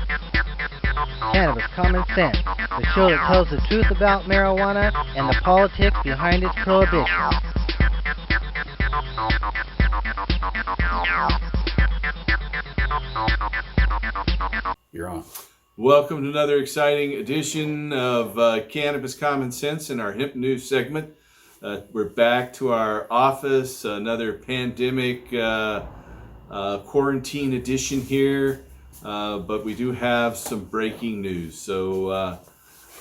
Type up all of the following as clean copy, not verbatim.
Cannabis Common Sense, the show that tells the truth about marijuana and the politics behind its prohibition. You're on. Welcome to another exciting edition of Cannabis Common Sense in our Hemp News segment. We're back to our office, another pandemic quarantine edition here, but we do have some breaking news. So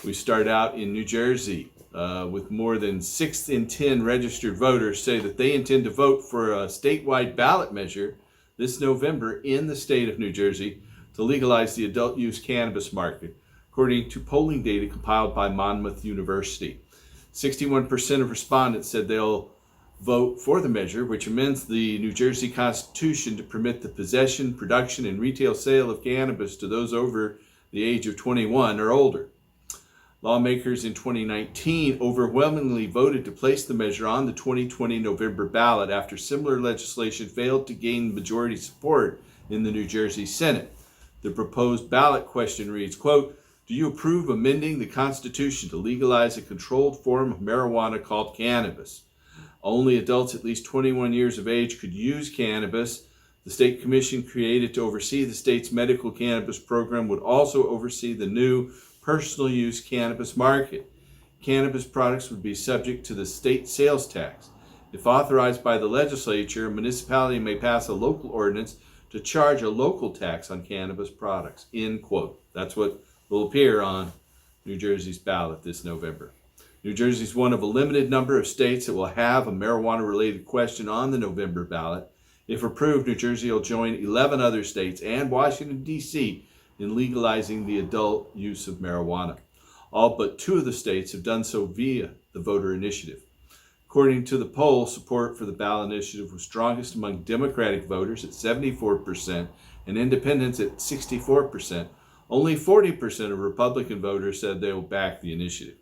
we start out in New Jersey with more than 6 in 10 registered voters say that they intend to vote for a statewide ballot measure this November in the state of New Jersey to legalize the adult use cannabis market, according to polling data compiled by Monmouth University. 61% of respondents said they'll vote for the measure, which amends the New Jersey Constitution to permit the possession, production, and retail sale of cannabis to those over the age of 21 or older. Lawmakers in 2019 overwhelmingly voted to place the measure on the 2020 November ballot after similar legislation failed to gain majority support in the New Jersey Senate. The proposed ballot question reads, quote, "Do you approve amending the Constitution to legalize a controlled form of marijuana called cannabis? Only adults at least 21 years of age could use cannabis. The state commission created to oversee the state's medical cannabis program would also oversee the new personal use cannabis market. Cannabis products would be subject to the state sales tax. If authorized by the legislature, a municipality may pass a local ordinance to charge a local tax on cannabis products," end quote. That's what will appear on New Jersey's ballot this November. New Jersey is one of a limited number of states that will have a marijuana-related question on the November ballot. If approved, New Jersey will join 11 other states and Washington, D.C. in legalizing the adult use of marijuana. All but 2 of the states have done so via the voter initiative. According to the poll, support for the ballot initiative was strongest among Democratic voters at 74% and independents at 64%. Only 40% of Republican voters said they will back the initiative.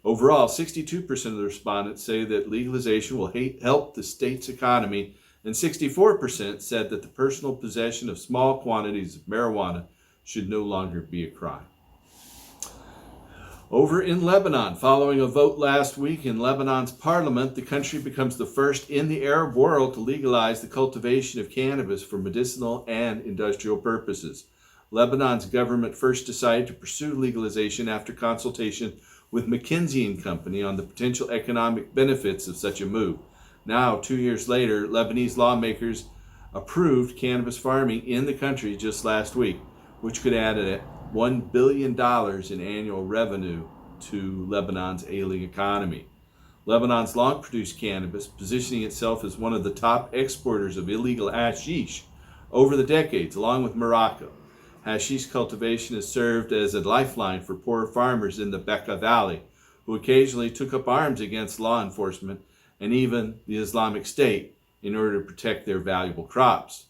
Overall, 62% of the respondents say that legalization will help the state's economy, and 64% said that the personal possession of small quantities of marijuana should no longer be a crime. Over in Lebanon, following a vote last week in Lebanon's parliament, the country becomes the first in the Arab world to legalize the cultivation of cannabis for medicinal and industrial purposes. Lebanon's government first decided to pursue legalization after consultation with McKinsey & Company on the potential economic benefits of such a move. Now, 2 years later, Lebanese lawmakers approved cannabis farming in the country just last week, which could add $1 billion in annual revenue to Lebanon's ailing economy. Lebanon's long produced cannabis, positioning itself as one of the top exporters of illegal hashish over the decades, along with Morocco. Hashish cultivation has served as a lifeline for poor farmers in the Bekaa Valley, who occasionally took up arms against law enforcement and even the Islamic State in order to protect their valuable crops.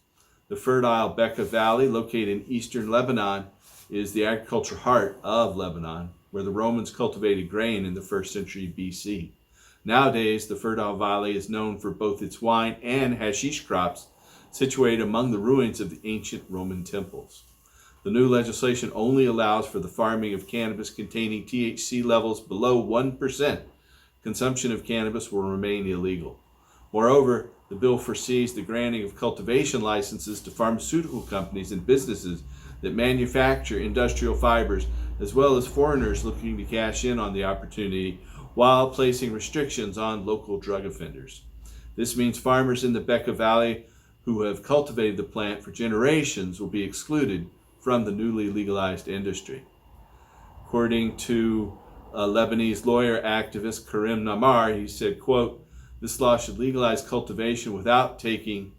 The fertile Bekaa Valley, located in eastern Lebanon, is the agricultural heart of Lebanon, where the Romans cultivated grain in the 1st century BC. Nowadays, the fertile valley is known for both its wine and hashish crops, situated among the ruins of the ancient Roman temples. The new legislation only allows for the farming of cannabis containing THC levels below 1%. Consumption of cannabis will remain illegal. Moreover, the bill foresees the granting of cultivation licenses to pharmaceutical companies and businesses that manufacture industrial fibers, as well as foreigners looking to cash in on the opportunity, while placing restrictions on local drug offenders. This means farmers in the Bekaa Valley who have cultivated the plant for generations will be excluded from the newly legalized industry. According to a Lebanese lawyer activist Karim Namar, he said, quote, "This law should legalize cultivation without taking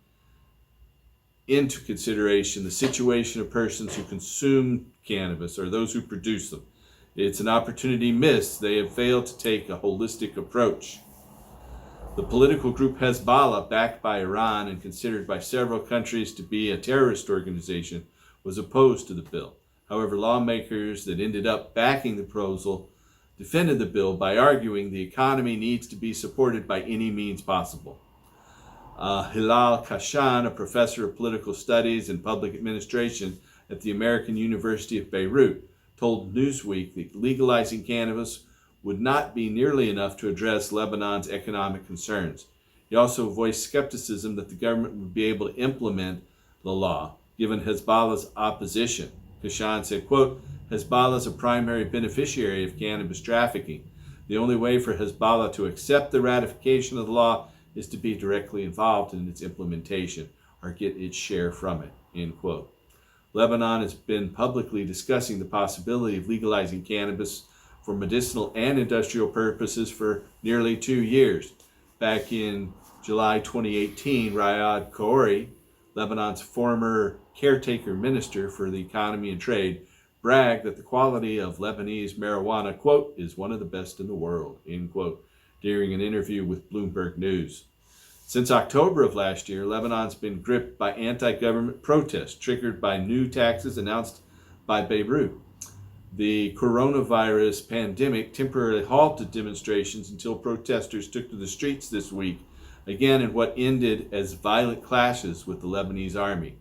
into consideration the situation of persons who consume cannabis or those who produce them. It's an opportunity missed. They have failed to take a holistic approach." The political group Hezbollah, backed by Iran and considered by several countries to be a terrorist organization, was opposed to the bill. However, lawmakers that ended up backing the proposal defended the bill by arguing the economy needs to be supported by any means possible. Hilal Kashan, a professor of political studies and public administration at the American University of Beirut told Newsweek that legalizing cannabis would not be nearly enough to address Lebanon's economic concerns. He also voiced skepticism that the government would be able to implement the law, given Hezbollah's opposition. Kashan said, quote, Hezbollah is a primary beneficiary of cannabis trafficking. The only way for Hezbollah to accept the ratification of the law is to be directly involved in its implementation or get its share from it, end quote. Lebanon has been publicly discussing the possibility of legalizing cannabis for medicinal and industrial purposes for nearly 2 years. Back in July 2018, Riyad Khoury, Lebanon's former caretaker minister for the economy and trade, bragged that the quality of Lebanese marijuana, quote, is one of the best in the world, end quote, during an interview with Bloomberg News. Since October of last year, Lebanon's been gripped by anti-government protests triggered by new taxes announced by Beirut. The coronavirus pandemic temporarily halted demonstrations until protesters took to the streets this week, again in what ended as violent clashes with the Lebanese army.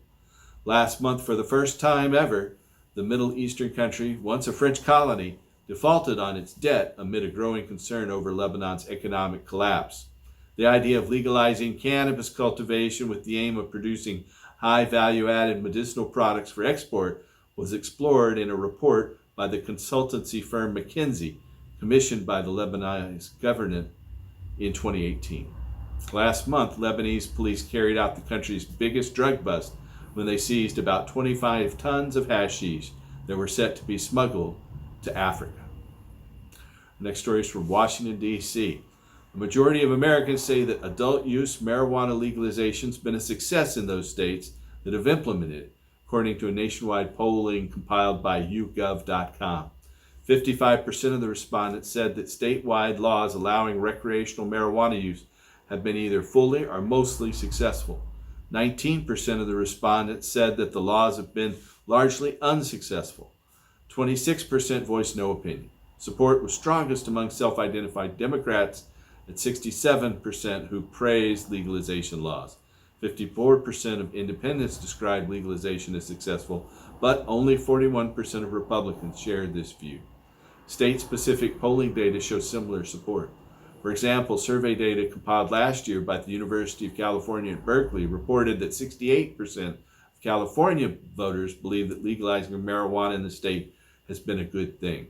Last month, for the first time ever, the Middle Eastern country, once a French colony, defaulted on its debt amid a growing concern over Lebanon's economic collapse. The idea of legalizing cannabis cultivation with the aim of producing high value-added medicinal products for export was explored in a report by the consultancy firm McKinsey, commissioned by the Lebanese government in 2018. Last month, Lebanese police carried out the country's biggest drug bust when they seized about 25 tons of hashish that were set to be smuggled to Africa. The next story is from Washington, D.C. The majority of Americans say that adult use marijuana legalization has been a success in those states that have implemented it, according to a nationwide polling compiled by YouGov.com. 55% of the respondents said that statewide laws allowing recreational marijuana use have been either fully or mostly successful. 19% of the respondents said that the laws have been largely unsuccessful. 26% voiced no opinion. Support was strongest among self-identified Democrats at 67% who praised legalization laws. 54% of independents described legalization as successful, but only 41% of Republicans shared this view. State-specific polling data shows similar support. For example, survey data compiled last year by the University of California at Berkeley reported that 68% of California voters believe that legalizing marijuana in the state has been a good thing.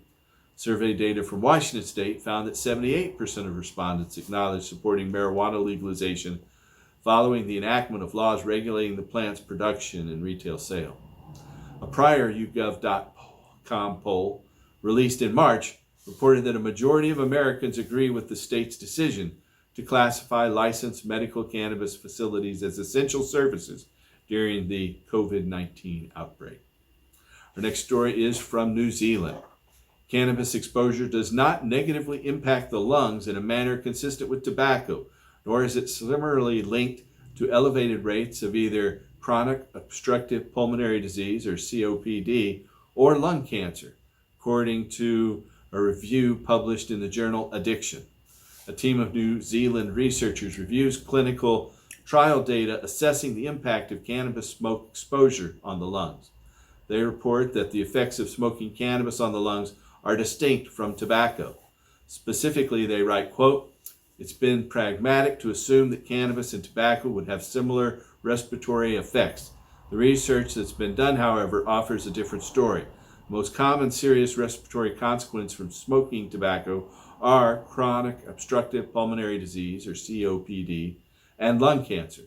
Survey data from Washington State found that 78% of respondents acknowledged supporting marijuana legalization following the enactment of laws regulating the plant's production and retail sale. A prior YouGov.com poll released in March reported that a majority of Americans agree with the state's decision to classify licensed medical cannabis facilities as essential services during the COVID-19 outbreak. Our next story is from New Zealand. Cannabis exposure does not negatively impact the lungs in a manner consistent with tobacco, nor is it similarly linked to elevated rates of either chronic obstructive pulmonary disease, or COPD, or lung cancer, according to a review published in the journal Addiction. A team of New Zealand researchers reviews clinical trial data assessing the impact of cannabis smoke exposure on the lungs. They report that the effects of smoking cannabis on the lungs are distinct from tobacco. Specifically, they write, quote, "It's been pragmatic to assume that cannabis and tobacco would have similar respiratory effects. The research that's been done, however, offers a different story. The most common serious respiratory consequence from smoking tobacco are chronic obstructive pulmonary disease, or COPD, and lung cancer.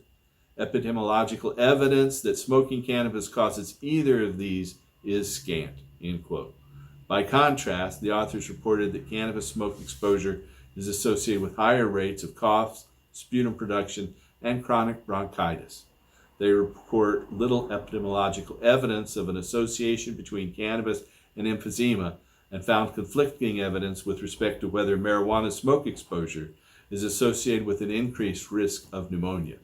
Epidemiological evidence that smoking cannabis causes either of these is scant," end quote. By contrast, the authors reported that cannabis smoke exposure is associated with higher rates of coughs, sputum production, and chronic bronchitis. They report little epidemiological evidence of an association between cannabis and emphysema, and found conflicting evidence with respect to whether marijuana smoke exposure is associated with an increased risk of pneumonia.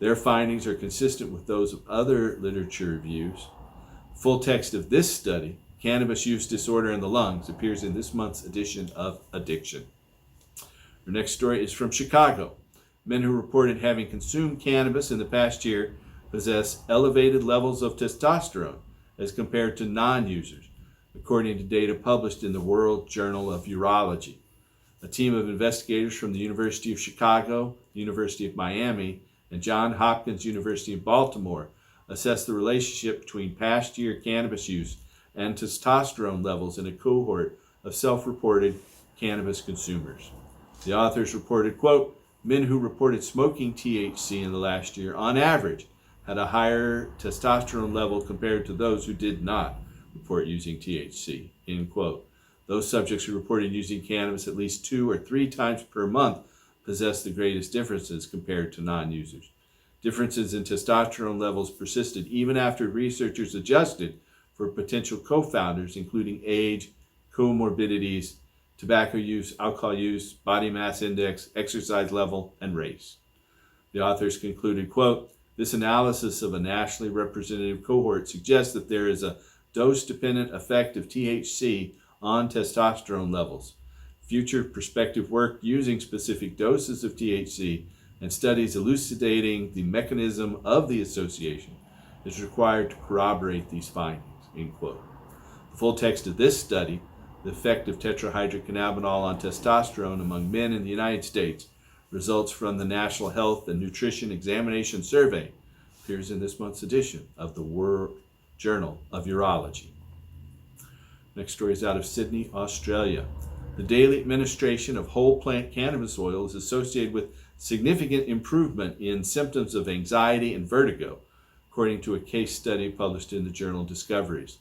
Their findings are consistent with those of other literature reviews. Full text of this study, Cannabis Use Disorder in the Lungs, appears in this month's edition of Addiction. Our next story is from Chicago. Men who reported having consumed cannabis in the past year possess elevated levels of testosterone, as compared to non-users, according to data published in the World Journal of Urology. A team of investigators from the University of Chicago, the University of Miami, and Johns Hopkins University in Baltimore assessed the relationship between past year cannabis use and testosterone levels in a cohort of self-reported cannabis consumers. The authors reported, quote, men who reported smoking THC in the last year, on average, had a higher testosterone level compared to those who did not report using THC, end quote. Those subjects who reported using cannabis at least 2 or 3 times per month possessed the greatest differences compared to non-users. Differences in testosterone levels persisted even after researchers adjusted for potential co-founders, including age, comorbidities, tobacco use, alcohol use, body mass index, exercise level, and race. The authors concluded, quote, this analysis of a nationally representative cohort suggests that there is a dose-dependent effect of THC on testosterone levels. Future prospective work using specific doses of THC and studies elucidating the mechanism of the association is required to corroborate these findings, end quote. The full text of this study, the effect of tetrahydrocannabinol on testosterone among men in the United States, results from the National Health and Nutrition Examination Survey, appears in this month's edition of the World Journal of Urology. Next story is out of Sydney, Australia. The daily administration of whole plant cannabis oil is associated with significant improvement in symptoms of anxiety and vertigo, according to a case study published in the journal Discoveries.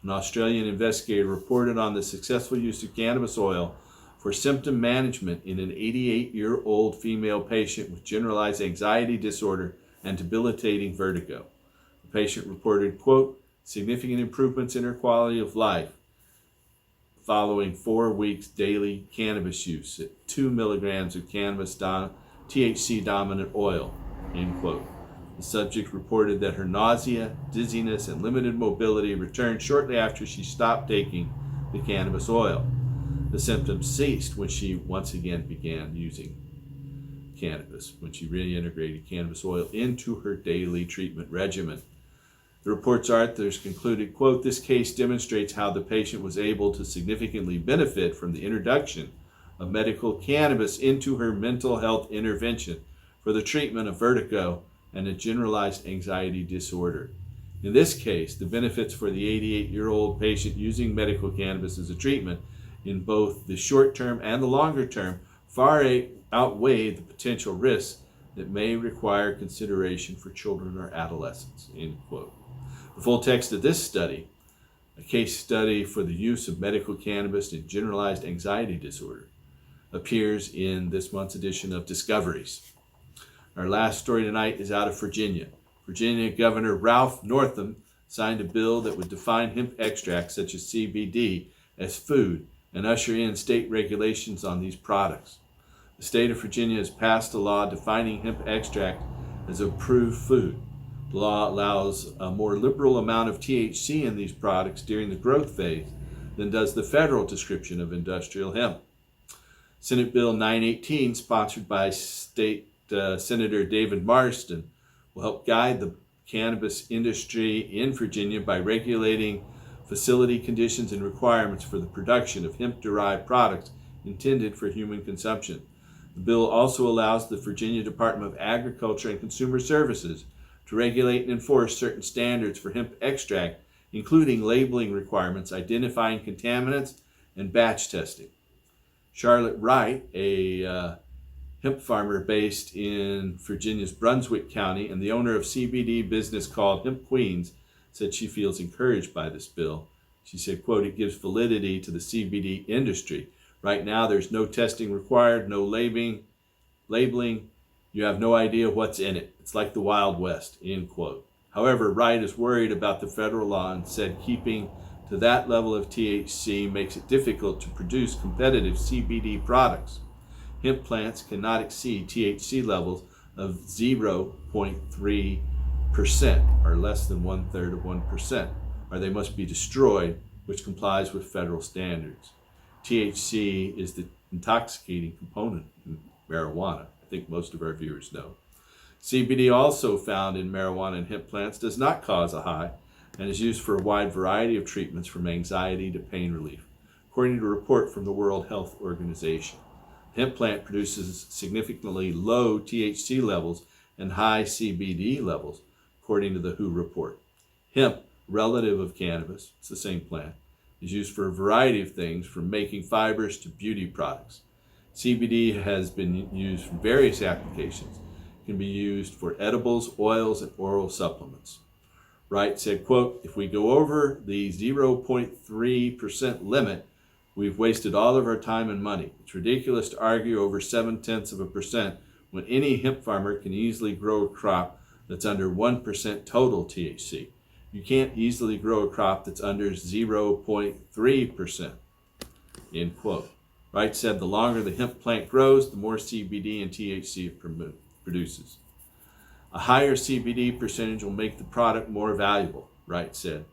An Australian investigator reported on the successful use of cannabis oil for symptom management in an 88-year-old female patient with generalized anxiety disorder and debilitating vertigo. The patient reported, quote, significant improvements in her quality of life following 4 weeks daily cannabis use at 2 milligrams of cannabis THC dominant oil, end quote. The subject reported that her nausea, dizziness, and limited mobility returned shortly after she stopped taking the cannabis oil. The symptoms ceased when she once again began using cannabis, when she reintegrated cannabis oil into her daily treatment regimen. The report's authors concluded, quote, this case demonstrates how the patient was able to significantly benefit from the introduction of medical cannabis into her mental health intervention for the treatment of vertigo and a generalized anxiety disorder. In this case, the benefits for the 88-year-old patient using medical cannabis as a treatment in both the short term and the longer term far outweigh the potential risks that may require consideration for children or adolescents, end quote. The full text of this study, a case study for the use of medical cannabis in generalized anxiety disorder, appears in this month's edition of Discoveries. Our last story tonight is out of Virginia. Virginia Governor Ralph Northam signed a bill that would define hemp extracts such as CBD as food and usher in state regulations on these products. The state of Virginia has passed a law defining hemp extract as approved food. The law allows a more liberal amount of THC in these products during the growth phase than does the federal description of industrial hemp. Senate Bill 918, sponsored by State Senator David Marston, will help guide the cannabis industry in Virginia by regulating facility conditions and requirements for the production of hemp-derived products intended for human consumption. The bill also allows the Virginia Department of Agriculture and Consumer Services to regulate and enforce certain standards for hemp extract, including labeling requirements, identifying contaminants, and batch testing. Charlotte Wright, a hemp farmer based in Virginia's Brunswick County and the owner of CBD business called Hemp Queens, said she feels encouraged by this bill. She said, quote, it gives validity to the CBD industry. Right now, there's no testing required, no labeling. You have no idea what's in it. It's like the Wild West, end quote. However, Wright is worried about the federal law and said keeping to that level of THC makes it difficult to produce competitive CBD products. Hemp plants cannot exceed THC levels of 0.3% or less than 1/3 of 1%, or they must be destroyed, which complies with federal standards. THC is the intoxicating component in marijuana. I think most of our viewers know. CBD, also found in marijuana and hemp plants, does not cause a high, and is used for a wide variety of treatments from anxiety to pain relief, according to a report from the World Health Organization. The hemp plant produces significantly low THC levels and high CBD levels, according to the WHO report. Hemp, relative of cannabis, it's the same plant, is used for a variety of things from making fibers to beauty products. CBD has been used for various applications. It can be used for edibles, oils, and oral supplements. Wright said, quote, "If we go over the 0.3% limit, we've wasted all of our time and money. It's ridiculous to argue over 0.7% when any hemp farmer can easily grow a crop that's under 1% total THC. You can't easily grow a crop that's under 0.3%, end quote. Wright said the longer the hemp plant grows, the more CBD and THC it produces. A higher CBD percentage will make the product more valuable, Wright said.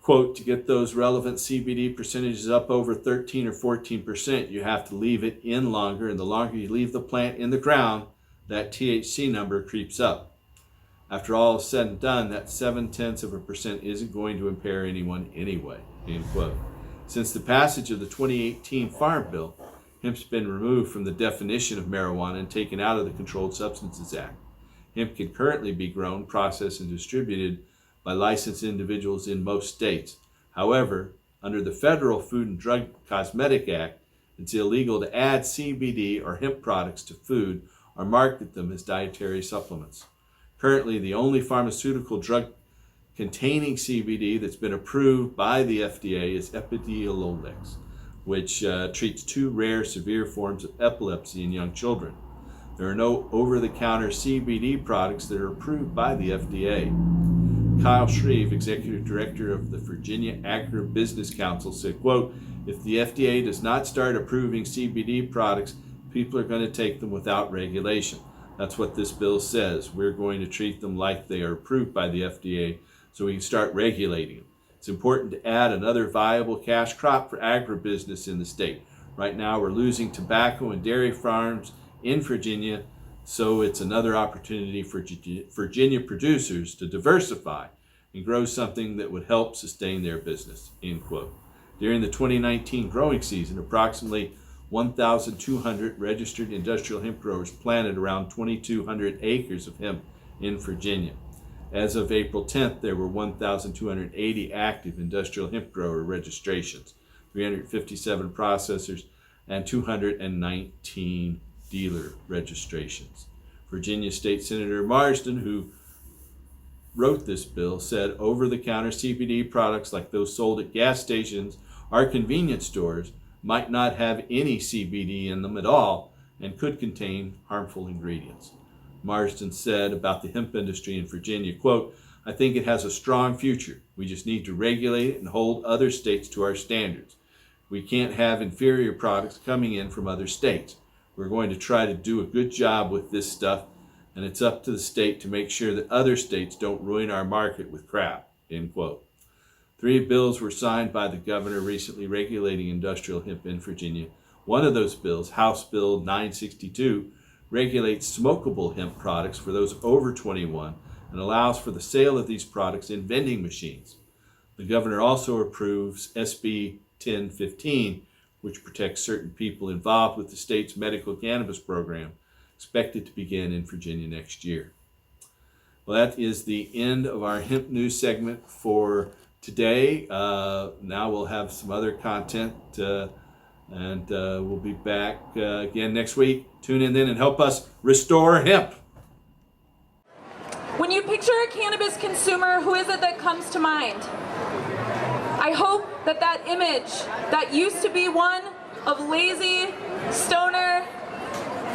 Quote, "To get those relevant CBD percentages up over 13 or 14%, you have to leave it in longer, and the longer you leave the plant in the ground, that THC number creeps up. After all is said and done, that 0.7% isn't going to impair anyone anyway," end quote. Since the passage of the 2018 Farm Bill, hemp's been removed from the definition of marijuana and taken out of the Controlled Substances Act. Hemp can currently be grown, processed, and distributed by licensed individuals in most states. However, under the Federal Food and Drug Cosmetic Act, it's illegal to add CBD or hemp products to food or market them as dietary supplements. Currently, the only pharmaceutical drug containing CBD that's been approved by the FDA is Epidiolex, which treats two rare severe forms of epilepsy in young children. There are no over-the-counter CBD products that are approved by the FDA. Kyle Shreve, executive director of the Virginia Agribusiness Council, said, quote, "If the FDA does not start approving CBD products, people are going to take them without regulation. That's what this bill says. We're going to treat them like they are approved by the FDA so we can start regulating them. It's important to add another viable cash crop for agribusiness in the state. Right now we're losing tobacco and dairy farms in Virginia, so it's another opportunity for Virginia producers to diversify and grow something that would help sustain their business," end quote. During the 2019 growing season, approximately 1,200 registered industrial hemp growers planted around 2,200 acres of hemp in Virginia. As of April 10th, there were 1,280 active industrial hemp grower registrations, 357 processors, and 219 dealer registrations. Virginia State Senator Marsden, who wrote this bill, said over-the-counter CBD products like those sold at gas stations or convenience stores might not have any CBD in them at all and could contain harmful ingredients. Marsden said about the hemp industry in Virginia, quote, "I think it has a strong future. We just need to regulate it and hold other states to our standards. We can't have inferior products coming in from other states. We're going to try to do a good job with this stuff, and it's up to the state to make sure that other states don't ruin our market with crap," end quote. 3 bills were signed by the governor recently regulating industrial hemp in Virginia. One of those bills, House Bill 962, regulates smokable hemp products for those over 21 and allows for the sale of these products in vending machines. The governor also approves SB 1015, which protects certain people involved with the state's medical cannabis program, expected to begin in Virginia next year. Well, that is the end of our hemp news segment for today. Now we'll have some other content, and we'll be back again next week. Tune in then and help us restore hemp. When you picture a cannabis consumer, who is it that comes to mind? I hope that that image that used to be one of lazy, stoner,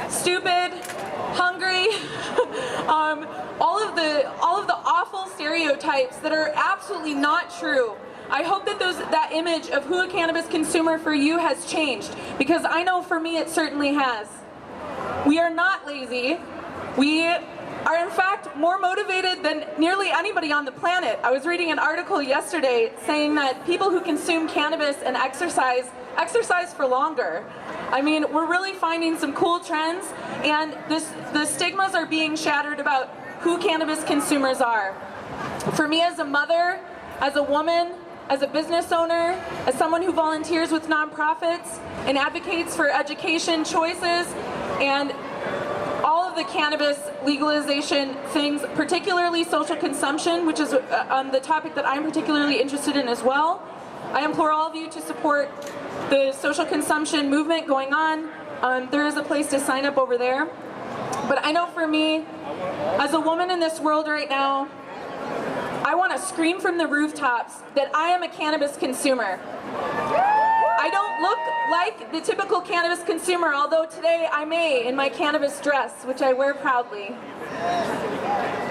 stupid, hungry, all of the awful stereotypes that are absolutely not true. I hope that that image of who a cannabis consumer for you has changed, because I know for me it certainly has. We are not lazy. We are in fact more motivated than nearly anybody on the planet. I was reading an article yesterday saying that people who consume cannabis and exercise for longer. I mean, we're really finding some cool trends, and the stigmas are being shattered about who cannabis consumers are. For me as a mother, as a woman, as a business owner, as someone who volunteers with nonprofits and advocates for education choices and all of the cannabis legalization things, particularly social consumption, which is the topic that I'm particularly interested in as well, I implore all of you to support the social consumption movement going on. There is a place to sign up over there. But I know for me, as a woman in this world right now, I want to scream from the rooftops that I am a cannabis consumer. I don't look like the typical cannabis consumer, although today I may in my cannabis dress, which I wear proudly.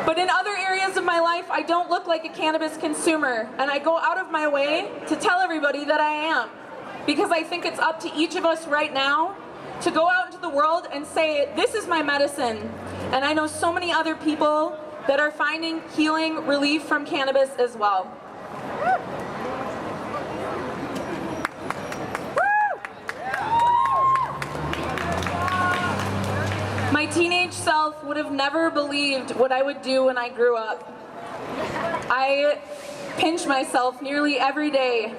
But in other areas of my life, I don't look like a cannabis consumer, and I go out of my way to tell everybody that I am, because I think it's up to each of us right now to go out into the world and say, this is my medicine. And I know so many other people that are finding healing relief from cannabis as well. My teenage self would have never believed what I would do when I grew up. I pinch myself nearly every day.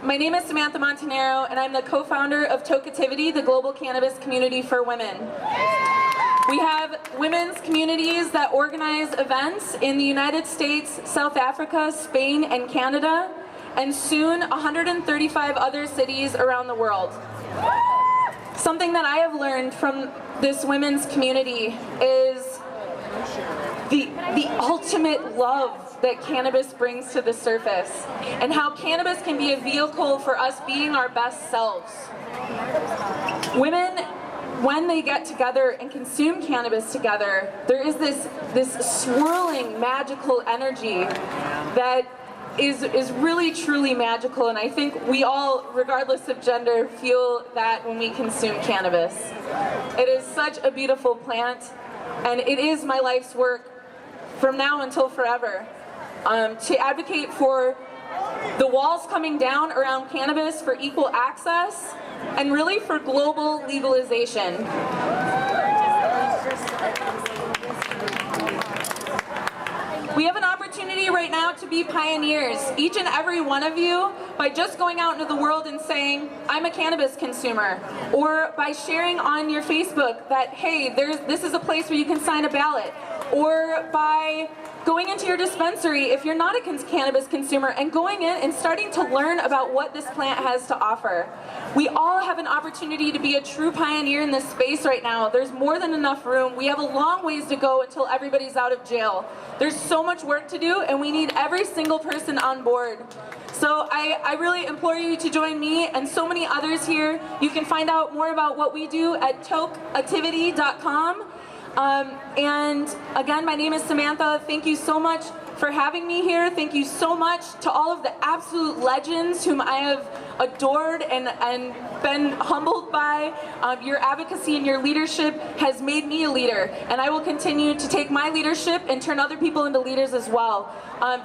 My name is Samantha Montanaro, and I'm the co-founder of Tokeativity, the global cannabis community for women. We have women's communities that organize events in the United States, South Africa, Spain, and Canada, and soon 135 other cities around the world. Something that I have learned from this women's community is the ultimate love that cannabis brings to the surface, and how cannabis can be a vehicle for us being our best selves. Women, when they get together and consume cannabis together, there is this swirling magical energy that is really truly magical, and I think we all, regardless of gender, feel that when we consume cannabis. It is such a beautiful plant, and it is my life's work from now until forever. To advocate for the walls coming down around cannabis for equal access, and really for global legalization. We have an opportunity right now to be pioneers, each and every one of you, by just going out into the world and saying, I'm a cannabis consumer, or by sharing on your Facebook that, hey, this is a place where you can sign a ballot, or by going into your dispensary if you're not a cannabis consumer and going in and starting to learn about what this plant has to offer. We all have an opportunity to be a true pioneer in this space right now. There's more than enough room. We have a long ways to go until everybody's out of jail. There's so much work to do, and we need every single person on board. So I really implore you to join me and so many others here. You can find out more about what we do at tokeativity.com. And again, my name is Samantha. Thank you so much for having me here. Thank you so much to all of the absolute legends whom I have adored and been humbled by. Your advocacy and your leadership has made me a leader, and I will continue to take my leadership and turn other people into leaders as well.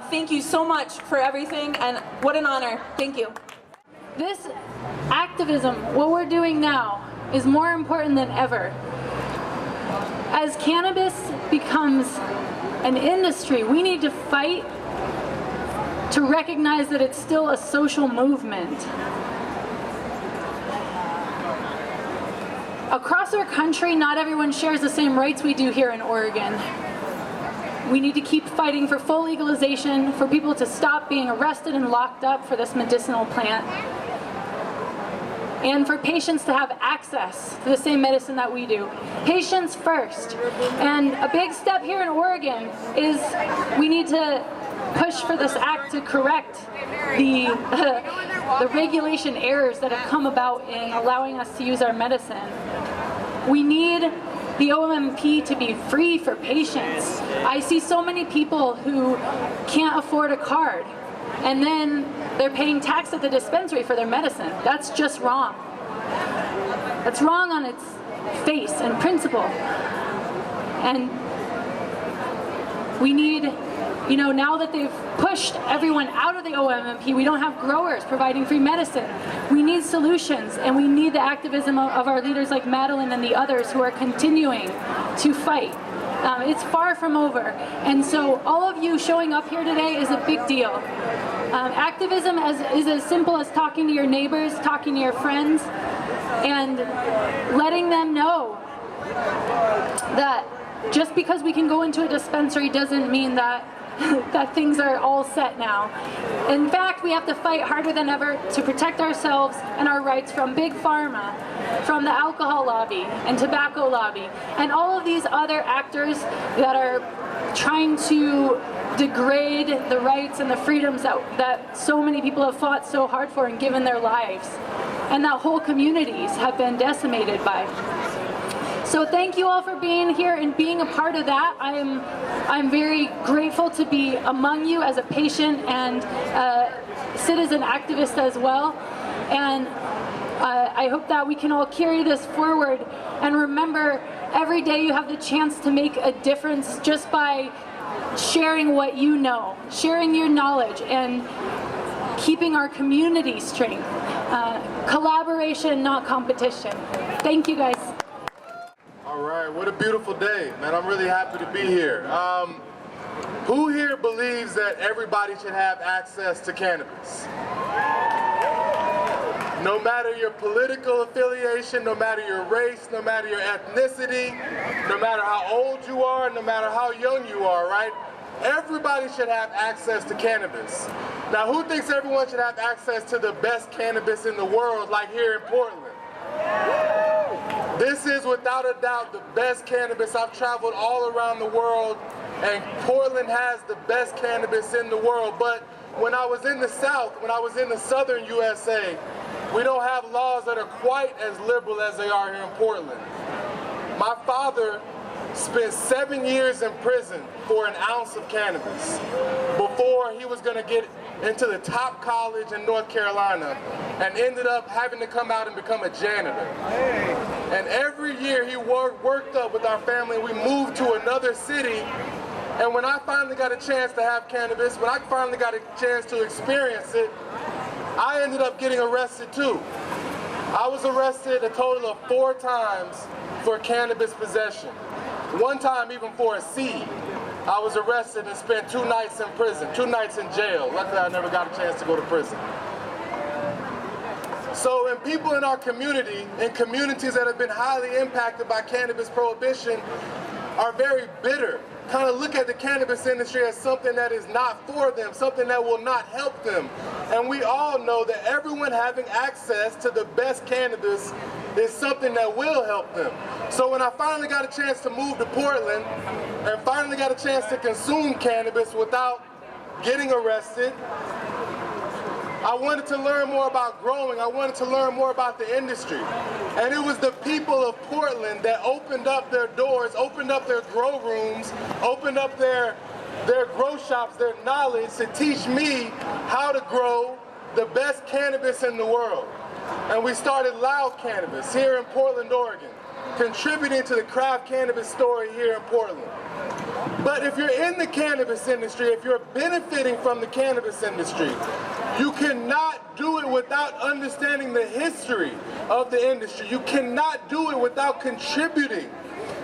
Thank you so much for everything, and what an honor. Thank you. This activism, what we're doing now, is more important than ever. As cannabis becomes an industry, we need to fight to recognize that it's still a social movement. Across our country, not everyone shares the same rights we do here in Oregon. We need to keep fighting for full legalization, for people to stop being arrested and locked up for this medicinal plant, and for patients to have access to the same medicine that we do. Patients first. And a big step here in Oregon is we need to push for this act to correct the regulation errors that have come about in allowing us to use our medicine. We need the OMP to be free for patients. I see so many people who can't afford a card, and then they're paying tax at the dispensary for their medicine. That's just wrong. That's wrong on its face and principle. And we need You know, now that they've pushed everyone out of the OMMP, we don't have growers providing free medicine. We need solutions, and we need the activism of our leaders like Madeline and the others who are continuing to fight. It's far from over, and so all of you showing up here today is a big deal. Activism is as simple as talking to your neighbors, talking to your friends, and letting them know that just because we can go into a dispensary doesn't mean that that things are all set now. In fact, we have to fight harder than ever to protect ourselves and our rights from big pharma, from the alcohol lobby and tobacco lobby, and all of these other actors that are trying to degrade the rights and the freedoms that so many people have fought so hard for and given their lives, and that whole communities have been decimated by. So thank you all for being here and being a part of that. I'm very grateful to be among you as a patient and citizen activist as well. And I hope that we can all carry this forward and remember every day you have the chance to make a difference just by sharing what you know, sharing your knowledge, and keeping our community strength. Collaboration, not competition. Thank you guys. All right, what a beautiful day, man. I'm really happy to be here. Who here believes that everybody should have access to cannabis? No matter your political affiliation, no matter your race, no matter your ethnicity, no matter how old you are, no matter how young you are, right? Everybody should have access to cannabis. Now, who thinks everyone should have access to the best cannabis in the world, like here in Portland? This is without a doubt the best cannabis. I've traveled all around the world, and Portland has the best cannabis in the world. But when I was in the South, when I was in the Southern USA, we don't have laws that are quite as liberal as they are here in Portland. My father spent 7 years in prison for an ounce of cannabis before he was going to get into the top college in North Carolina, and ended up having to come out and become a janitor. And every year he worked up with our family. We moved to another city, and when I finally got a chance to have cannabis, when I finally got a chance to experience it, I ended up getting arrested too. I was arrested a total of 4 times for cannabis possession. One time even for a seed. I was arrested and spent 2 nights in prison, 2 nights in jail. Luckily, I never got a chance to go to prison. So, and people in our community, in communities that have been highly impacted by cannabis prohibition, are very bitter. Kind of look at the cannabis industry as something that is not for them, something that will not help them. And we all know that everyone having access to the best cannabis is something that will help them. So when I finally got a chance to move to Portland and finally got a chance to consume cannabis without getting arrested, I wanted to learn more about growing. I wanted to learn more about the industry. And it was the people of Portland that opened up their doors, opened up their grow rooms, opened up their grow shops, their knowledge to teach me how to grow the best cannabis in the world. And we started Loud Cannabis here in Portland, Oregon, contributing to the craft cannabis story here in Portland. But if you're in the cannabis industry, if you're benefiting from the cannabis industry, you cannot do it without understanding the history of the industry. You cannot do it without contributing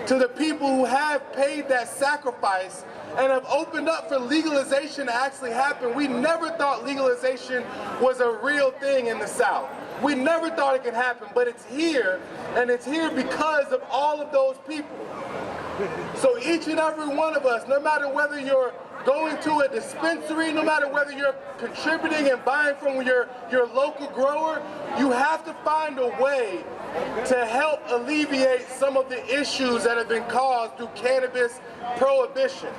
to the people who have paid that sacrifice and have opened up for legalization to actually happen. We never thought legalization was a real thing in the South. We never thought it could happen, but it's here, and it's here because of all of those people. So each and every one of us, no matter whether you're going to a dispensary, no matter whether you're contributing and buying from your local grower, you have to find a way to help alleviate some of the issues that have been caused through cannabis prohibition.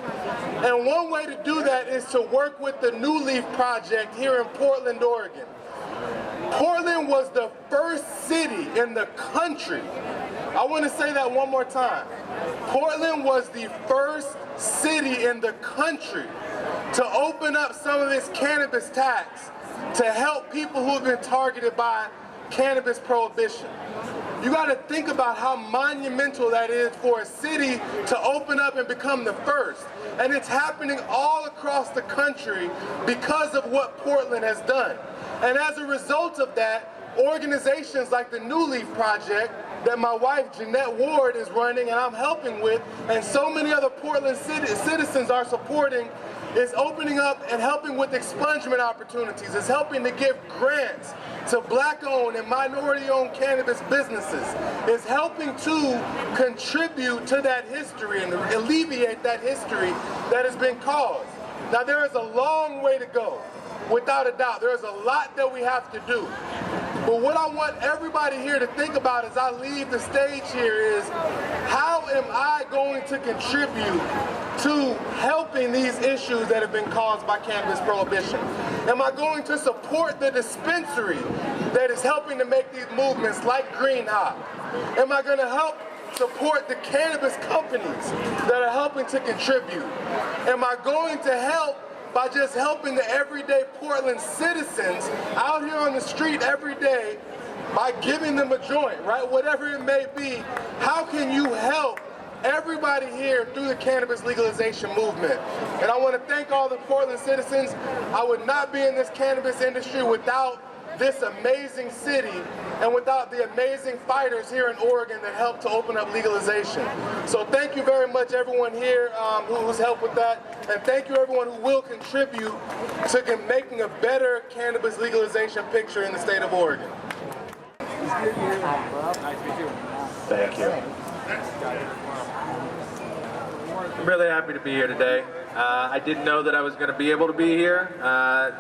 And one way to do that is to work with the New Leaf Project here in Portland, Oregon. Portland was the first city in the country. I want to say that one more time. Portland was the first city in the country to open up some of this cannabis tax to help people who have been targeted by cannabis prohibition. You got to think about how monumental that is for a city to open up and become the first. And it's happening all across the country because of what Portland has done. And as a result of that, organizations like the New Leaf Project that my wife Jeanette Ward is running and I'm helping with, and so many other Portland citizens are supporting, is opening up and helping with expungement opportunities. It's helping to give grants to Black-owned and minority-owned cannabis businesses. It's helping to contribute to that history and alleviate that history that has been caused. Now there is a long way to go, without a doubt. There is a lot that we have to do. But what I want everybody here to think about as I leave the stage here is, how am I going to contribute to helping these issues that have been caused by cannabis prohibition? Am I going to support the dispensary that is helping to make these movements like Green Hop? Am I going to help support the cannabis companies that are helping to contribute? Am I going to help by just helping the everyday Portland citizens out here on the street every day by giving them a joint, right? Whatever it may be, how can you help everybody here through the cannabis legalization movement? And I want to thank all the Portland citizens. I would not be in this cannabis industry without this amazing city and without the amazing fighters here in Oregon that helped to open up legalization. So thank you very much everyone here who's helped with that, and thank you everyone who will contribute to making a better cannabis legalization picture in the state of Oregon. Thank you. I'm really happy to be here today. I didn't know that I was going to be able to be here.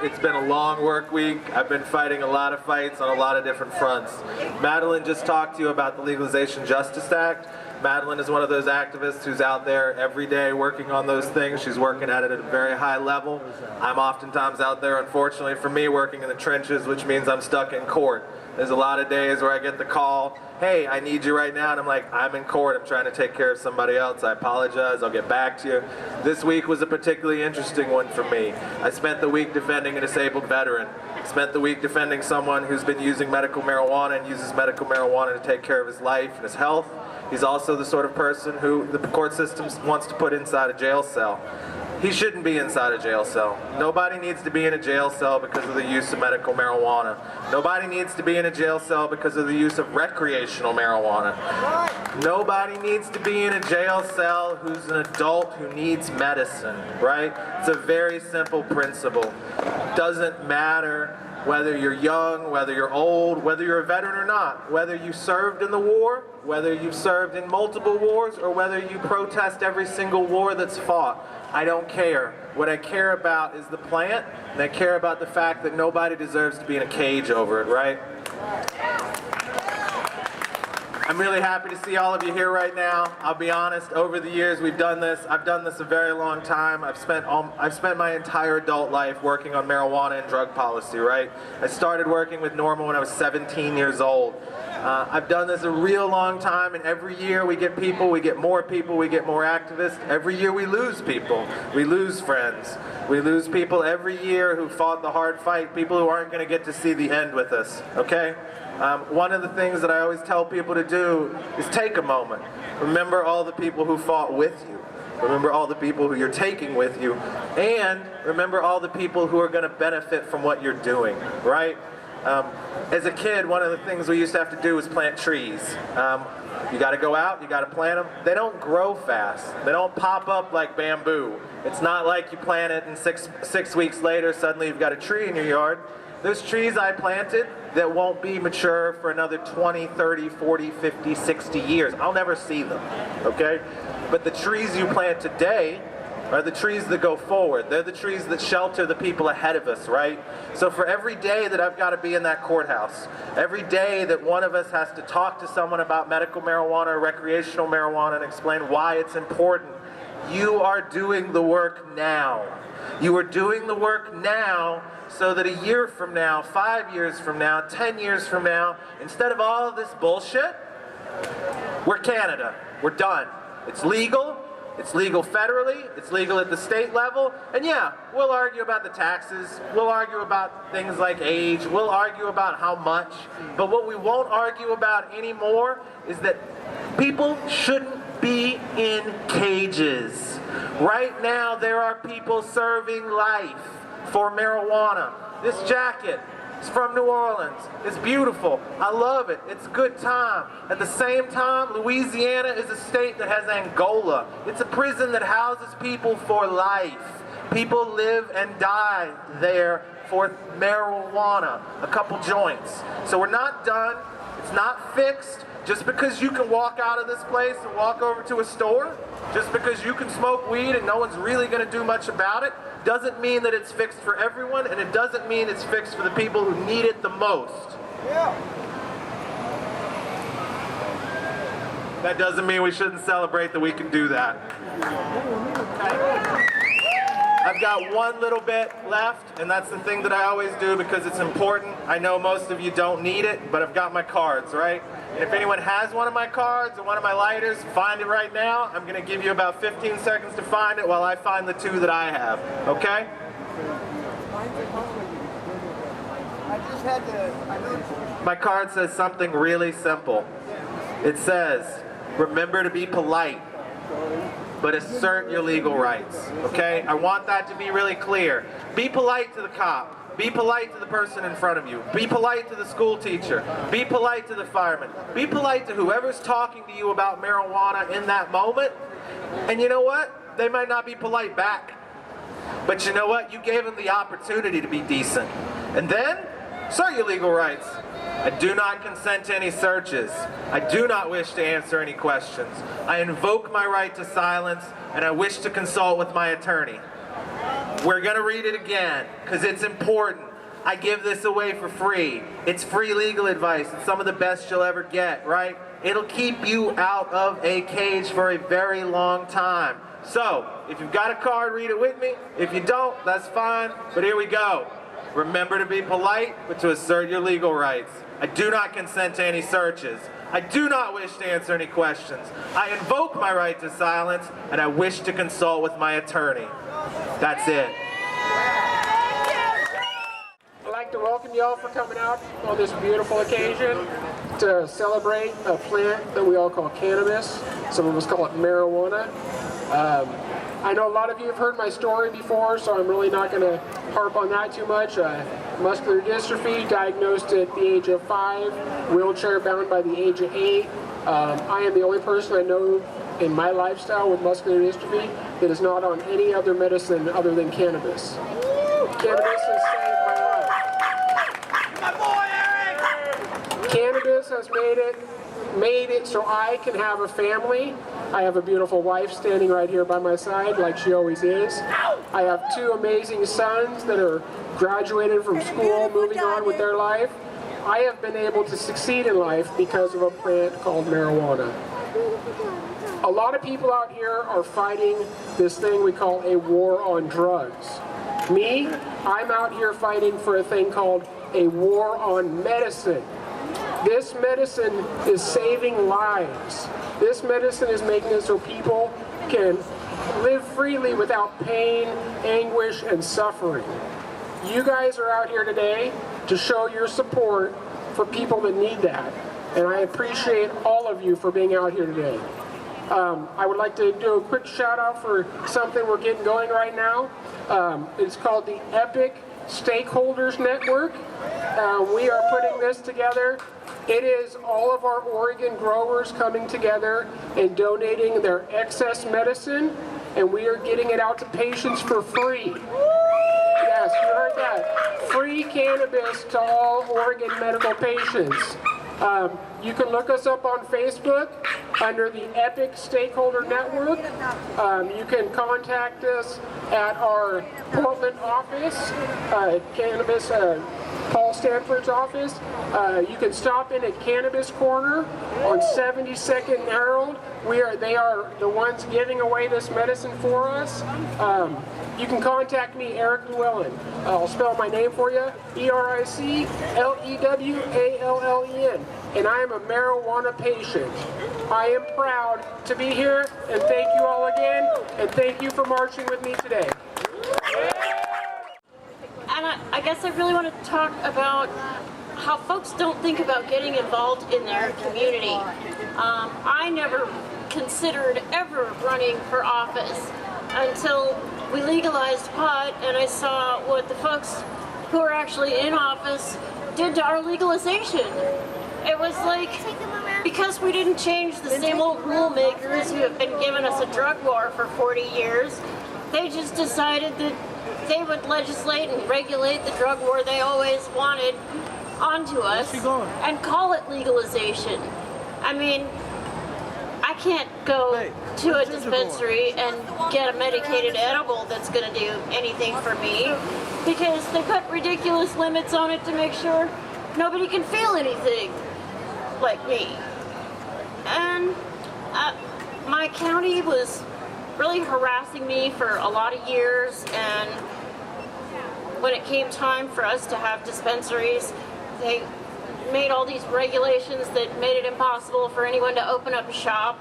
It's been a long work week. I've been fighting a lot of fights on a lot of different fronts. Madeline just talked to you about the Legalization Justice Act. Madeline is one of those activists who's out there every day working on those things. She's working at it at a very high level. I'm oftentimes out there, unfortunately for me, working in the trenches, which means I'm stuck in court. There's a lot of days where I get the call, hey, I need you right now, and I'm like, I'm in court, I'm trying to take care of somebody else, I apologize, I'll get back to you. This week was a particularly interesting one for me. I spent the week defending a disabled veteran. Spent the week defending someone who's been using medical marijuana and uses medical marijuana to take care of his life and his health. He's also the sort of person who the court system wants to put inside a jail cell. He shouldn't be inside a jail cell. Nobody needs to be in a jail cell because of the use of medical marijuana. Nobody needs to be in a jail cell because of the use of recreational marijuana. Nobody needs to be in a jail cell who's an adult who needs medicine, right? It's a very simple principle. Doesn't matter whether you're young, whether you're old, whether you're a veteran or not, whether you served in the war, whether you've served in multiple wars, or whether you protest every single war that's fought. I don't care. What I care about is the plant, and I care about the fact that nobody deserves to be in a cage over it, right? I'm really happy to see all of you here right now. I'll be honest, over the years we've done this. I've done this a very long time. I've spent my entire adult life working on marijuana and drug policy, right? I started working with Norma when I was 17 years old. I've done this a real long time, and every year we get people, we get more people, we get more activists. Every year we lose people. We lose friends. We lose people every year who fought the hard fight, people who aren't going to get to see the end with us, okay? One of the things that I always tell people to do is take a moment. Remember all the people who fought with you. Remember all the people who you're taking with you. And remember all the people who are going to benefit from what you're doing, right? As a kid, one of the things we used to have to do was plant trees. You got to go out, you got to plant them. They don't grow fast. They don't pop up like bamboo. It's not like you plant it and six weeks later suddenly you've got a tree in your yard. There's trees I planted that won't be mature for another 20, 30, 40, 50, 60 years. I'll never see them, okay? But the trees you plant today are the trees that go forward. They're the trees that shelter the people ahead of us, right? So for every day that I've got to be in that courthouse, every day that one of us has to talk to someone about medical marijuana or recreational marijuana and explain why it's important, you are doing the work now. You are doing the work now so that a year from now, 5 years from now, 10 years from now, instead of all of this bullshit, we're Canada. We're done. It's legal. It's legal federally, it's legal at the state level, and yeah, we'll argue about the taxes, we'll argue about things like age, we'll argue about how much, but what we won't argue about anymore is that people shouldn't be in cages. Right now, there are people serving life for marijuana. This jacket is from New Orleans. It's beautiful. I love it. It's a good time. At the same time, Louisiana is a state that has Angola. It's a prison that houses people for life. People live and die there for marijuana, a couple joints. So we're not done. It's not fixed. Just because you can walk out of this place and walk over to a store, just because you can smoke weed and no one's really going to do much about it, doesn't mean that it's fixed for everyone, and it doesn't mean it's fixed for the people who need it the most. Yeah. That doesn't mean we shouldn't celebrate that we can do that. I've got one little bit left, and that's the thing that I always do because it's important. I know most of you don't need it, but I've got my cards, right? And if anyone has one of my cards or one of my lighters, find it right now. I'm going to give you about 15 seconds to find it while I find the two that I have, okay? My card says something really simple. It says, remember to be polite, but assert your legal rights, okay? I want that to be really clear. Be polite to the cop. Be polite to the person in front of you. Be polite to the school teacher. Be polite to the fireman. Be polite to whoever's talking to you about marijuana in that moment. And you know what? They might not be polite back. But you know what? You gave them the opportunity to be decent. And then, assert your legal rights. I do not consent to any searches. I do not wish to answer any questions. I invoke my right to silence, and I wish to consult with my attorney. We're going to read it again, because it's important. I give this away for free. It's free legal advice. It's some of the best you'll ever get, right? It'll keep you out of a cage for a very long time. So, if you've got a card, read it with me. If you don't, that's fine. But here we go. Remember to be polite, but to assert your legal rights. I do not consent to any searches. I do not wish to answer any questions. I invoke my right to silence, and I wish to consult with my attorney. That's it. I'd like to welcome you all for coming out on this beautiful occasion to celebrate a plant that we all call cannabis. Some of us call it marijuana. I know a lot of you have heard my story before, so I'm really not going to harp on that too much. Muscular dystrophy, diagnosed at the age of 5, wheelchair bound by the age of 8. I am the only person I know in my lifestyle with muscular dystrophy that is not on any other medicine other than cannabis. Cannabis has saved my life. My boy, Eric! Cannabis has made it so I can have a family. I have a beautiful wife standing right here by my side, like she always is. I have 2 amazing sons that are graduated from school, moving on with their life. I have been able to succeed in life because of a plant called marijuana. A lot of people out here are fighting this thing we call a war on drugs. Me, I'm out here fighting for a thing called a war on medicine. This medicine is saving lives. This medicine is making it so people can live freely without pain, anguish, and suffering. You guys are out here today to show your support for people that need that. And I appreciate all of you for being out here today. I would like to do a quick shout out for something we're getting going right now. It's called the Epic Stakeholders Network. We are putting this together. It is all of our Oregon growers coming together and donating their excess medicine, and we are getting it out to patients for free. Yes, you heard that. Free cannabis to all Oregon medical patients. You can look us up on Facebook under the Epic Stakeholder Network. You can contact us at our Portland office, Cannabis, Paul Stanford's office. You can stop in at Cannabis Corner on 72nd and Herald. They are the ones giving away this medicine for us. You can contact me, Eric Llewellyn. I'll spell my name for you, EricLewallen. And I am a marijuana patient. I am proud to be here, and thank you all again, and thank you for marching with me today. And I guess I really want to talk about how folks don't think about getting involved in their community. I never considered ever running for office until we legalized pot, and I saw what the folks who are actually in office did to our legalization. It was like, because we didn't change the same old rule makers who have been giving us a drug war for 40 years, they just decided that they would legislate and regulate the drug war they always wanted onto us and call it legalization. I mean, I can't go to a dispensary and get a medicated edible that's going to do anything for me because they put ridiculous limits on it to make sure nobody can feel anything like me. And my county was really harassing me for a lot of years, and when it came time for us to have dispensaries, they made all these regulations that made it impossible for anyone to open up a shop,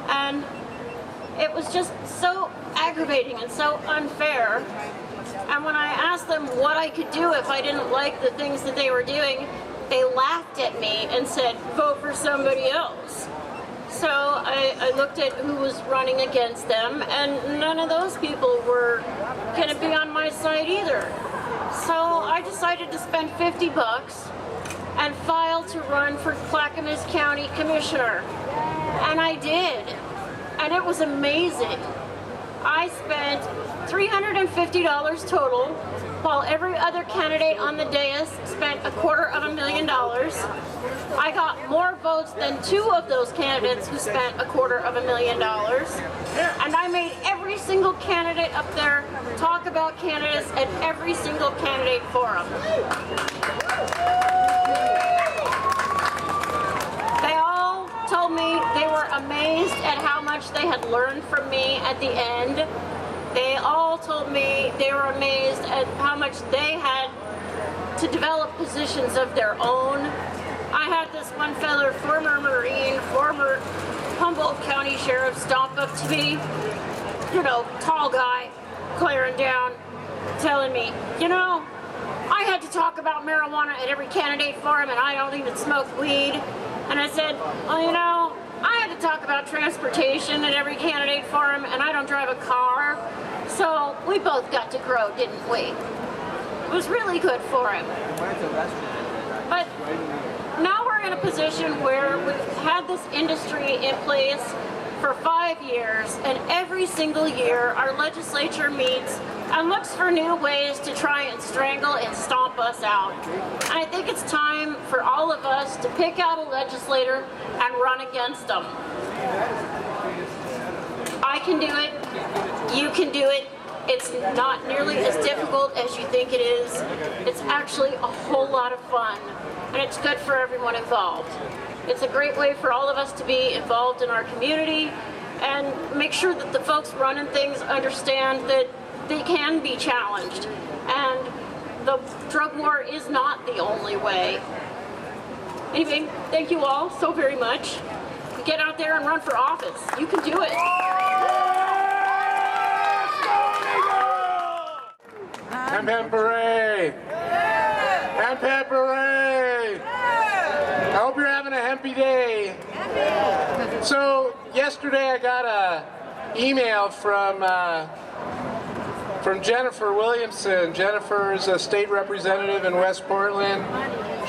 and it was just so aggravating and so unfair. And when I asked them what I could do if I didn't like the things that they were doing, they laughed at me and said, vote for somebody else. So I looked at who was running against them, and none of those people were going to be on my side either. So I decided to spend $50 and file to run for Clackamas County Commissioner. And I did. And it was amazing. I spent $350 total, while every other candidate on the dais spent $250,000. I got more votes than 2 of those candidates who spent $250,000. And I made every single candidate up there talk about cannabis at every single candidate forum. They all told me they were amazed at how much they had learned from me at the end. They all told me they were amazed at how much they had to develop positions of their own. I had this one feller, former Marine, former Humboldt County Sheriff, stomp up to me, you know, tall guy, glaring down, telling me, you know, I had to talk about marijuana at every candidate forum and I don't even smoke weed. And I said, well, you know, I had to talk about transportation at every candidate forum and I don't drive a car. So we both got to grow, didn't we? It was really good for him. But now we're in a position where we've had this industry in place for 5 years, and every single year our legislature meets and looks for new ways to try and strangle and stomp us out. And I think it's time for all of us to pick out a legislator and run against them. I can do it. You can do it. It's not nearly as difficult as you think it is. It's actually a whole lot of fun, and it's good for everyone involved. It's a great way for all of us to be involved in our community and make sure that the folks running things understand that they can be challenged, and the drug war is not the only way. Anyway, thank you all so very much. Get out there and run for office. You can do it. Hemp Hemp Hooray! Hemp Hemp Hooray! I hope you're having a hempy day. So yesterday I got a email from Jennifer Williamson. Jennifer is a state representative in West Portland.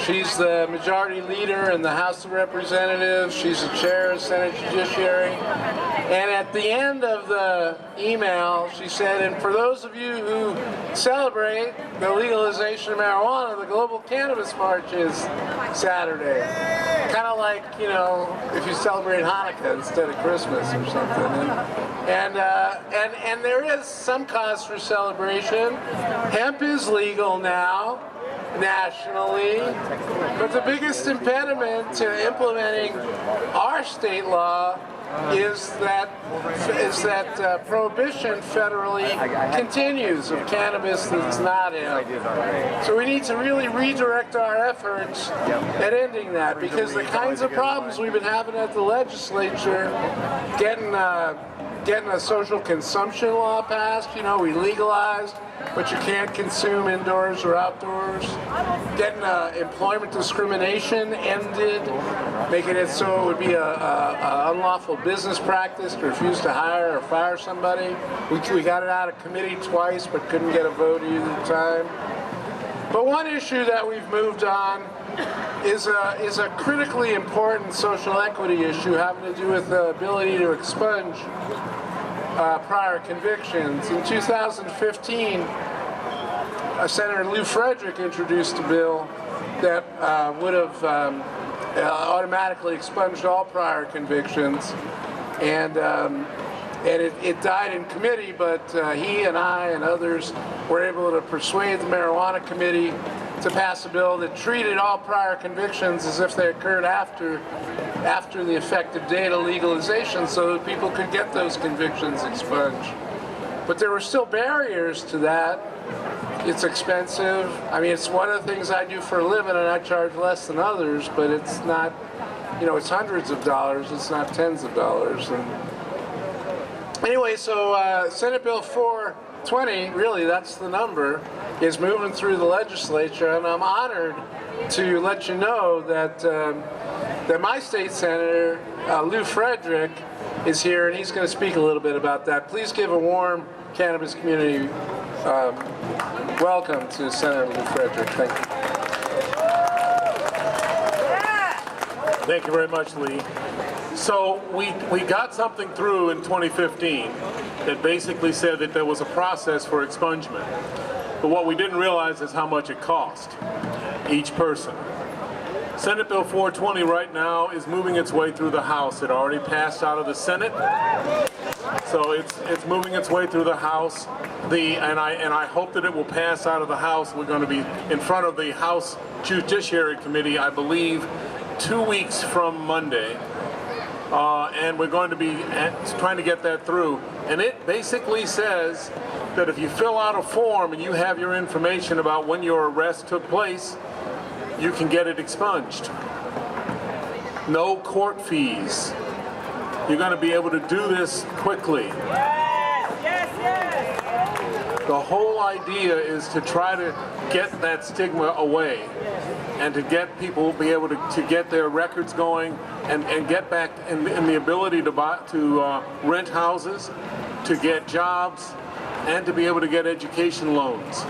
She's the majority leader in the House of Representatives. She's the chair of Senate Judiciary. And at the end of the email, she said, and for those of you who celebrate the legalization of marijuana, the Global Cannabis March is Saturday. Kind of like, you know, if you celebrate Hanukkah instead of Christmas or something. And there is some cause for celebration. Hemp is legal now, nationally, but the biggest impediment to implementing our state law is that prohibition federally continues of cannabis that's not in. So we need to really redirect our efforts at ending that, because the kinds of problems we've been having at the legislature, getting a social consumption law passed, we legalized, but you can't consume indoors or outdoors. Getting employment discrimination ended, making it so it would be a unlawful business practice to refuse to hire or fire somebody. We got it out of committee twice, but couldn't get a vote either time. But one issue that we've moved on is a critically important social equity issue having to do with the ability to expunge prior convictions. In 2015, Senator Lou Frederick introduced a bill that would have automatically expunged all prior convictions, and it died in committee, but he and I and others were able to persuade the Marijuana Committee to pass a bill that treated all prior convictions as if they occurred after the effective date of legalization, so that people could get those convictions expunged. But there were still barriers to that. It's expensive. I mean, it's one of the things I do for a living, and I charge less than others, but it's not, it's hundreds of dollars, it's not tens of dollars. And anyway, so Senate Bill 420, really that's the number, is moving through the legislature, and I'm honored to let you know that that my state senator, Lou Frederick, is here, and he's going to speak a little bit about that. Please give a warm cannabis community welcome to Senator Lou Frederick. Thank you. Thank you very much, Lee. So we got something through in 2015 that basically said that there was a process for expungement. But what we didn't realize is how much it cost each person. Senate Bill 420 right now is moving its way through the House. It already passed out of the Senate, so it's moving its way through the House. And I hope that it will pass out of the House. We're going to be in front of the House Judiciary Committee, I believe, 2 weeks from Monday, and we're going to be trying to get that through. And it basically says that if you fill out a form and you have your information about when your arrest took place, you can get it expunged. No court fees. You're going to be able to do this quickly. The whole idea is to try to get that stigma away and to get people be able to get their records going and get back in the ability to rent houses, to get jobs, and to be able to get education loans.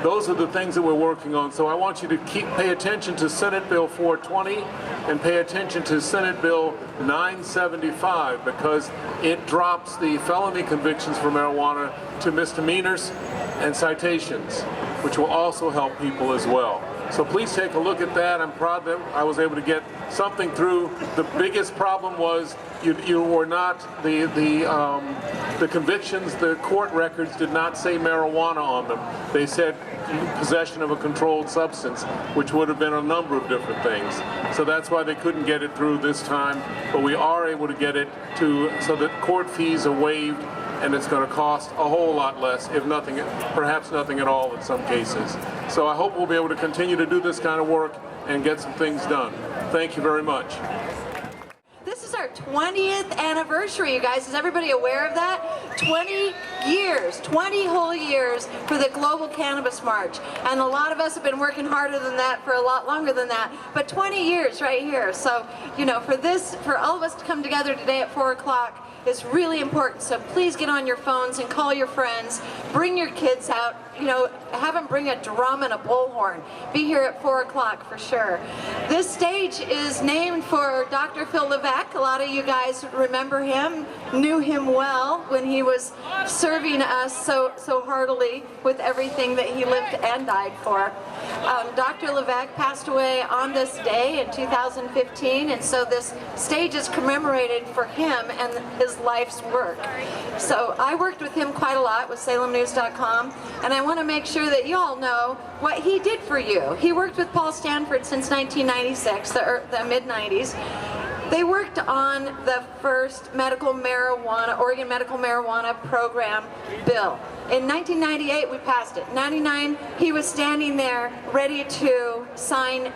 Those are the things that we're working on. So I want you to pay attention to Senate Bill 420 and pay attention to Senate Bill 975, because it drops the felony convictions for marijuana to misdemeanors and citations, which will also help people as well. So please take a look at that. I'm proud that I was able to get something through. The biggest problem was you were not, the convictions, the court records did not say marijuana on them. They said possession of a controlled substance, which would have been a number of different things. So that's why they couldn't get it through this time. But we are able to get it so that court fees are waived, and it's going to cost a whole lot less, if nothing, perhaps nothing at all in some cases. So I hope we'll be able to continue to do this kind of work and get some things done. Thank you very much. This is our 20th anniversary, you guys. Is everybody aware of that? 20 years, 20 whole years for the Global Cannabis March. And a lot of us have been working harder than that for a lot longer than that. But 20 years right here. So, for all of us to come together today at 4 o'clock is really important. So please get on your phones and call your friends. Bring your kids out. Have them bring a drum and a bullhorn. Be here at 4 o'clock for sure. This stage is named for Dr. Phil Levesque. A lot of you guys remember him, knew him well when he was serving us so heartily with everything that he lived and died for. Dr. Levesque passed away on this day in 2015, and so this stage is commemorated for him and his life's work. So I worked with him quite a lot with SalemNews.com, and I want to make sure that you all know what he did for you. He worked with Paul Stanford since 1996, the mid-90s. They worked on the first Oregon medical marijuana program bill. In 1998, we passed it. 99, he was standing there ready to sign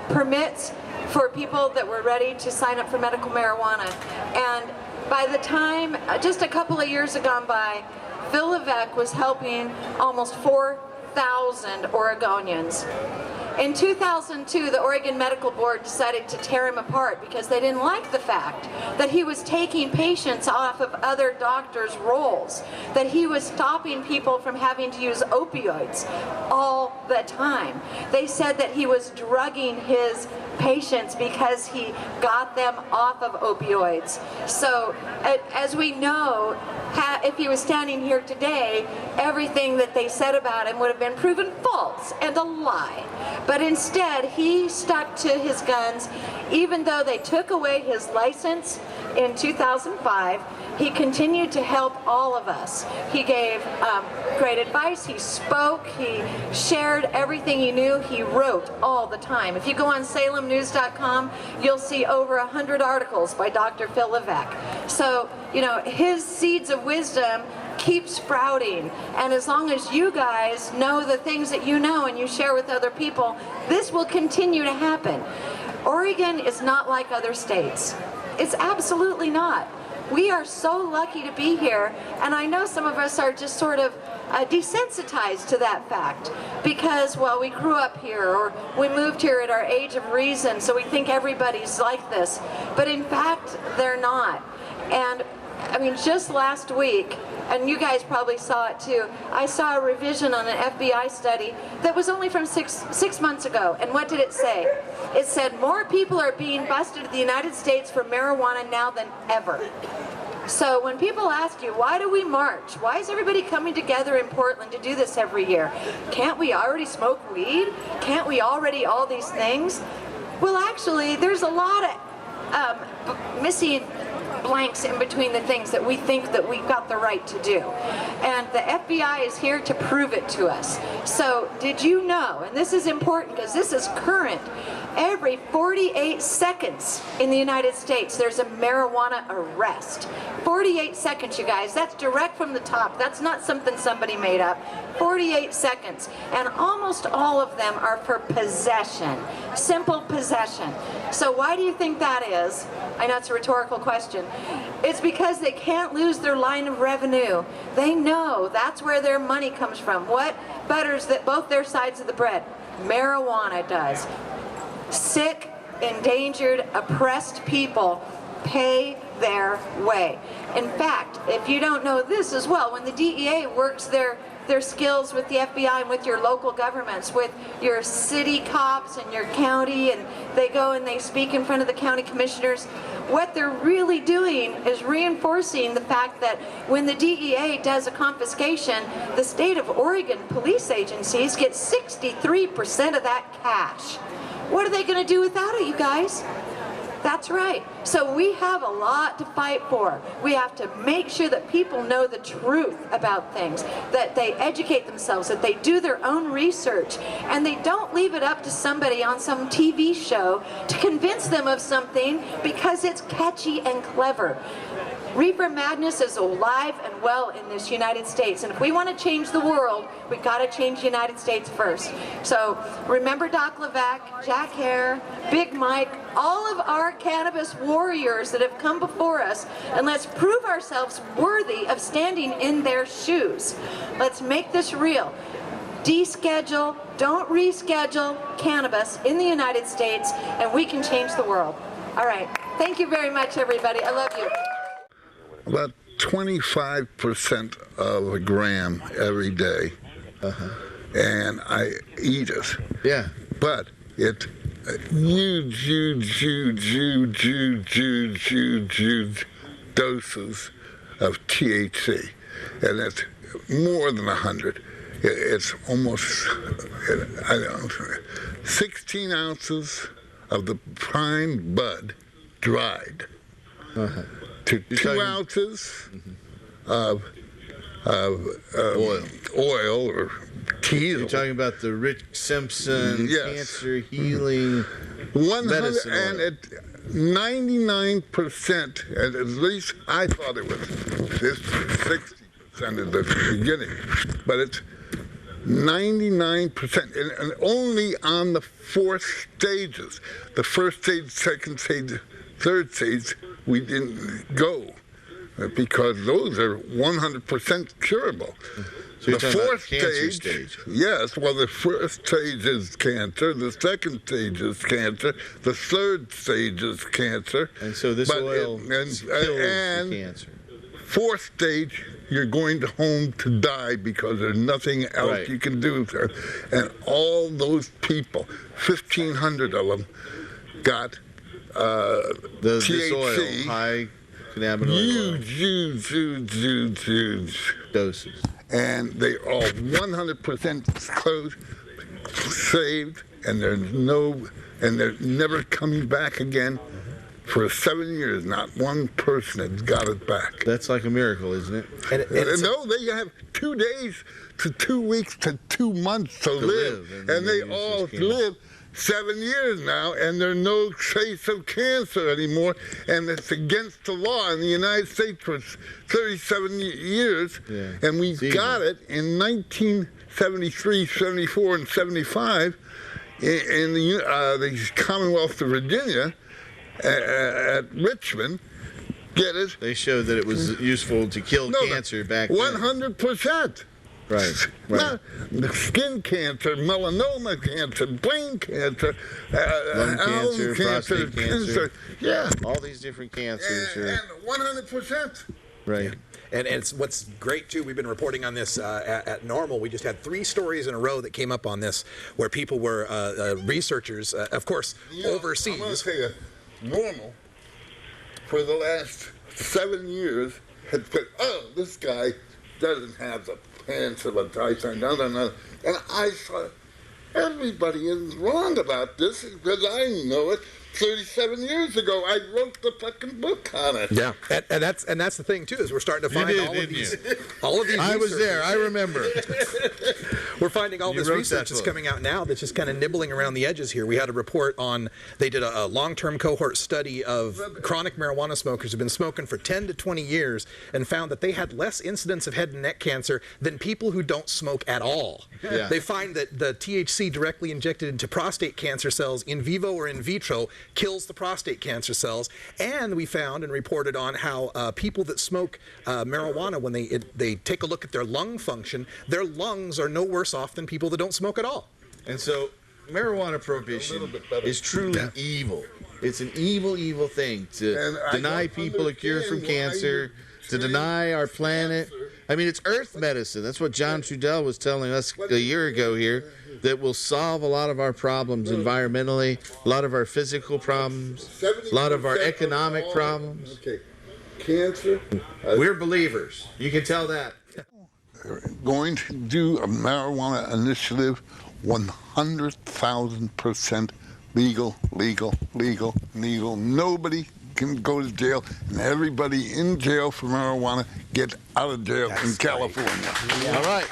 permits for people that were ready to sign up for medical marijuana. And by the time, just a couple of years had gone by, Phil Levesque was helping almost 4,000 Oregonians. In 2002, the Oregon Medical Board decided to tear him apart because they didn't like the fact that he was taking patients off of other doctors' rolls, that he was stopping people from having to use opioids all the time. They said that he was drugging his patients because he got them off of opioids. So, as we know, if he was standing here today, everything that they said about him would have been proven false and a lie. But instead, he stuck to his guns. Even though they took away his license in 2005, he continued to help all of us. He gave great advice, he spoke, he shared everything he knew, he wrote all the time. If you go on salemnews.com, you'll see over 100 articles by Dr. Phil Levesque. So, you know, his seeds of wisdom keep sprouting, and as long as you guys know the things that you know and you share with other people, this will continue to happen. Oregon is not like other states. It's absolutely not. We are so lucky to be here, and I know some of us are just sort of desensitized to that fact because, well, we grew up here or we moved here at our age of reason, so we think everybody's like this. But in fact, they're not. And I mean, just last week, and you guys probably saw it too, I saw a revision on an FBI study that was only from six months ago. And what did it say? It said more people are being busted in the United States for marijuana now than ever. So when people ask you, why do we march? Why is everybody coming together in Portland to do this every year? Can't we already smoke weed? Can't we already all these things? Well, actually, there's a lot of missing blanks in between the things that we think that we've got the right to do. And the FBI is here to prove it to us. So did you know, and this is important because this is current, every 48 seconds in the United States there's a marijuana arrest. 48 seconds, you guys. That's direct from the top. That's not something somebody made up. 48 seconds. And almost all of them are for possession. Simple possession. So why do you think that is? I know it's a rhetorical question. It's because they can't lose their line of revenue. They know that's where their money comes from. What butters both their sides of the bread? Marijuana does. Sick, endangered, oppressed people pay their way. In fact, if you don't know this as well, when the DEA works their skills with the FBI and with your local governments, with your city cops and your county, and they go and they speak in front of the county commissioners, what they're really doing is reinforcing the fact that when the DEA does a confiscation, the state of Oregon police agencies get 63% of that cash. What are they going to do without it, you guys? That's right. So we have a lot to fight for. We have to make sure that people know the truth about things, that they educate themselves, that they do their own research, and they don't leave it up to somebody on some TV show to convince them of something because it's catchy and clever. Reefer madness is alive and well in this United States, and if we want to change the world, we've got to change the United States first. So remember Doc Levesque, Jack Hare, Big Mike, all of our cannabis warriors that have come before us, and let's prove ourselves worthy of standing in their shoes. Let's make this real. Deschedule, don't reschedule cannabis in the United States, and we can change the world. All right. Thank you very much, everybody. I love you. About 25% of a gram every day, and I eat it. Yeah. But it's huge doses of THC, and it's more than 100. It's almost, I don't know, 16 ounces of the prime bud dried. To 2 ounces of oil or teasel. You're talking about the Rich Simpson cancer healing medicine oil. And at 99%, and at least I thought it was 60% at the beginning, but it's 99%, and only on the 4 stages. The first stage, second stage, third stage, we didn't go because those are 100% curable. So you're the talking about fourth cancer stage. Yes, well, the first stage is cancer, the second stage is cancer, the third stage is cancer. And so this oil kills the cancer. Fourth stage, you're going to home to die because there's nothing else you can do there. And all those people, 1,500 of them, got This THC, oil, high cannabinoid huge doses. And they all 100% closed, saved, and they're never coming back again. For 7 years, not one person has got it back. That's like a miracle, isn't it? No, they have 2 days to 2 weeks to 2 months to live. And they all live 7 years now, and there's no trace of cancer anymore. And it's against the law in the United States for 37 years. Yeah. And we got it in 1973, 74, and 75 in the Commonwealth of Virginia. At Richmond, get it? They showed that it was useful to kill cancer back then. 100%. Right. Not skin cancer, melanoma cancer, brain cancer, lung cancer, prostate cancer. Yeah. All these different cancers. And 100%. Right. And it's what's great too. We've been reporting on this at Normal. We just had 3 stories in a row that came up on this, where people were researchers, of course, overseas. I'm going to tell you, Normal for the last 7 years had said, "Oh, this guy doesn't have the cancer of Tyson." And I thought, everybody is wrong about this because I know it. 37 years ago, I wrote the fucking book on it. Yeah, and that's the thing too, is we're starting to find all of these. I was there. I remember. We're finding all this research that's coming out now that's just kind of nibbling around the edges here. We had a report on, they did a long-term cohort study of chronic marijuana smokers who've been smoking for 10 to 20 years and found that they had less incidence of head and neck cancer than people who don't smoke at all. Yeah. They find that the THC directly injected into prostate cancer cells in vivo or in vitro kills the prostate cancer cells. And we found and reported on how people that smoke marijuana, when they take a look at their lung function, their lungs are no worse off than people that don't smoke at all. And so marijuana prohibition is truly evil. It's an evil, evil thing to deny people a cure from cancer, to deny our planet. I mean, it's earth medicine. That's what John Trudell was telling us a year ago here, that will solve a lot of our problems environmentally, a lot of our physical problems, a lot of our economic problems. Okay. Cancer. We're believers. You can tell that. Going to do a marijuana initiative, 100,000% legal. Nobody can go to jail, and everybody in jail for marijuana get out of jail in California. All right.